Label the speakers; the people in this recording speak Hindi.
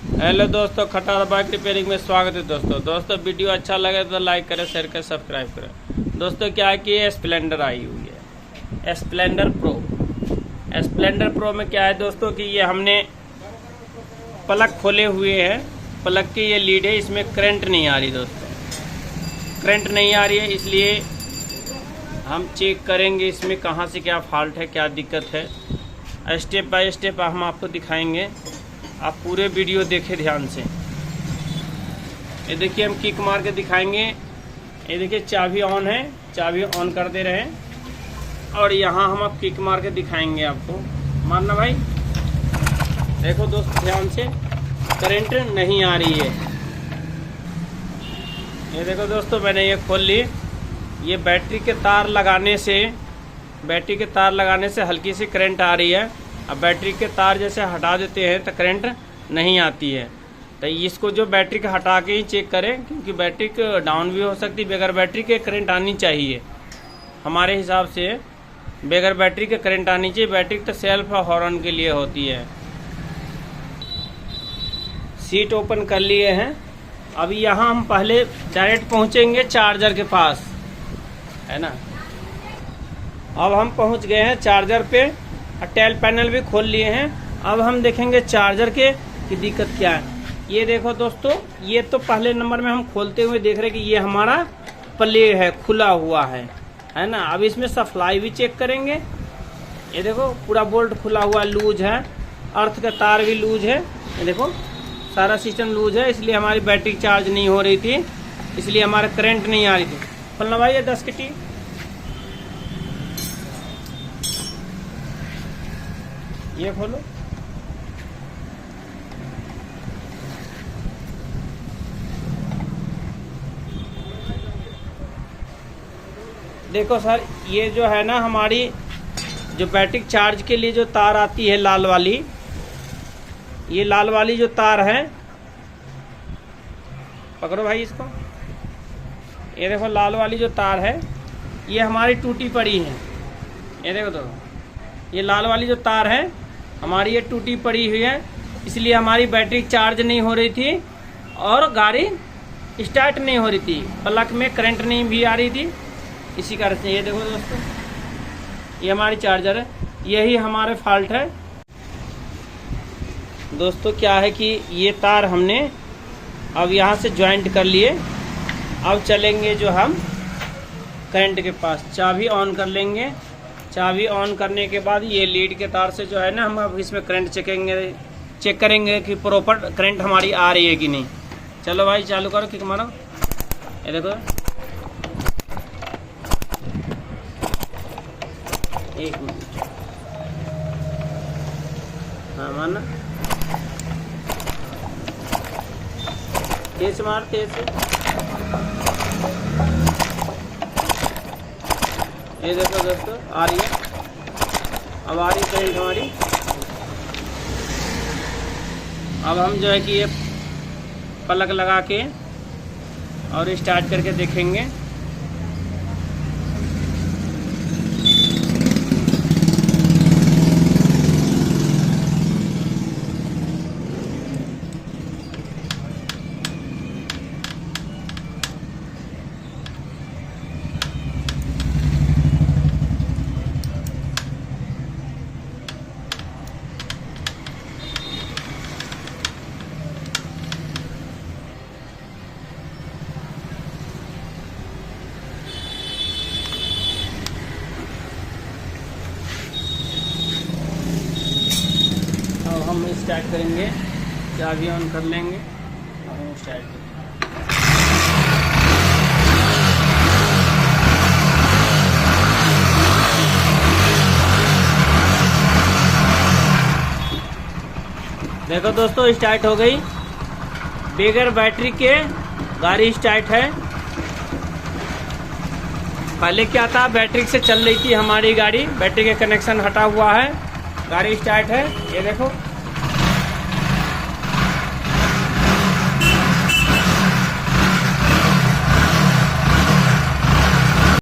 Speaker 1: हेलो दोस्तों, खटारा बाइक रिपेयरिंग में स्वागत है। दोस्तों वीडियो अच्छा लगे तो लाइक करें, शेयर करें, सब्सक्राइब करें। दोस्तों क्या है कि ये स्प्लेंडर आई हुई है, स्प्लेंडर प्रो में क्या है दोस्तों कि ये हमने प्लग खोले हुए हैं। प्लग की ये लीड है, इसमें करंट नहीं आ रही दोस्तों, करंट नहीं आ रही है। इसलिए हम चेक करेंगे इसमें कहाँ से क्या फॉल्ट है, क्या दिक्कत है। स्टेप बाय स्टेप हम आपको दिखाएंगे, आप पूरे वीडियो देखें ध्यान से। ये देखिए हम किक मार के दिखाएंगे। ये देखिए चाबी ऑन है, चाबी ऑन कर दे रहे हैं और यहाँ हम अब किक मार के दिखाएंगे आपको। मानना भाई, देखो दोस्त ध्यान से, करंट नहीं आ रही है। ये देखो दोस्तों, मैंने ये खोल ली। ये बैटरी के तार लगाने से हल्की सी करंट आ रही है। अब बैटरी के तार जैसे हटा देते हैं तो करंट नहीं आती है। तो इसको जो बैटरी का हटा के ही चेक करें, क्योंकि बैटरी डाउन भी हो सकती है। बगैर बैटरी के करंट आनी चाहिए, हमारे हिसाब से बगैर बैटरी के करंट आनी चाहिए। बैटरी तो सेल्फ हॉर्न के लिए होती है। सीट ओपन कर लिए हैं। अभी यहाँ हम पहले डायरेक्ट पहुँचेंगे चार्जर के पास, है ना। अब हम पहुँच गए हैं चार्जर पे, टेल पैनल भी खोल लिए हैं। अब हम देखेंगे चार्जर के की दिक्कत क्या है। ये देखो दोस्तों, ये तो पहले नंबर में हम खोलते हुए देख रहे हैं कि ये हमारा प्लेट है, खुला हुआ है ना। अब इसमें सप्लाई भी चेक करेंगे। ये देखो पूरा बोल्ट खुला हुआ, लूज है, अर्थ का तार भी लूज है। ये देखो सारा सिस्टम लूज है, इसलिए हमारी बैटरी चार्ज नहीं हो रही थी, इसलिए हमारा करंट नहीं आ रही थी। खोलना भाई ये 10 की टी। ये खोलो। देखो सर, ये जो है ना हमारी जो बैटरी चार्ज के लिए जो तार आती है लाल वाली, ये लाल वाली जो तार है, पकड़ो भाई इसको। ये देखो लाल वाली जो तार है ये हमारी टूटी पड़ी है। ये देखो तो ये लाल वाली जो तार है हमारी ये टूटी पड़ी हुई है, इसलिए हमारी बैटरी चार्ज नहीं हो रही थी और गाड़ी स्टार्ट नहीं हो रही थी। प्लग में करंट नहीं भी आ रही थी, इसी कारण से। ये देखो दोस्तों, ये हमारी चार्जर है, यही हमारे फॉल्ट है। दोस्तों क्या है कि ये तार हमने अब यहाँ से ज्वाइंट कर लिए। अब चलेंगे जो हम करंट के पास, चाबी ऑन कर लेंगे। चाबी ऑन करने के बाद ये लीड के तार से जो है ना हम अब इसमें करंट चेक करेंगे कि प्रॉपर करंट हमारी आ रही है कि नहीं। चलो भाई चालू करो, किक मारो। ये देखो, एक मिनट, हाँ मारना, तेज मार, तेज से। ये देखो दोस्तों आ रही है, अब आ रही करंट हमारी। अब हम जो है कि ये प्लग लगा के और स्टार्ट करके देखेंगे। हम स्टार्ट करेंगे, चाबी ऑन कर लेंगे और हम स्टार्ट करेंगे। देखो दोस्तों स्टार्ट हो गई, बगैर बैटरी के गाड़ी स्टार्ट है। पहले क्या था, बैटरी से चल रही थी हमारी गाड़ी, बैटरी के कनेक्शन हटा हुआ है, गाड़ी स्टार्ट है। ये देखो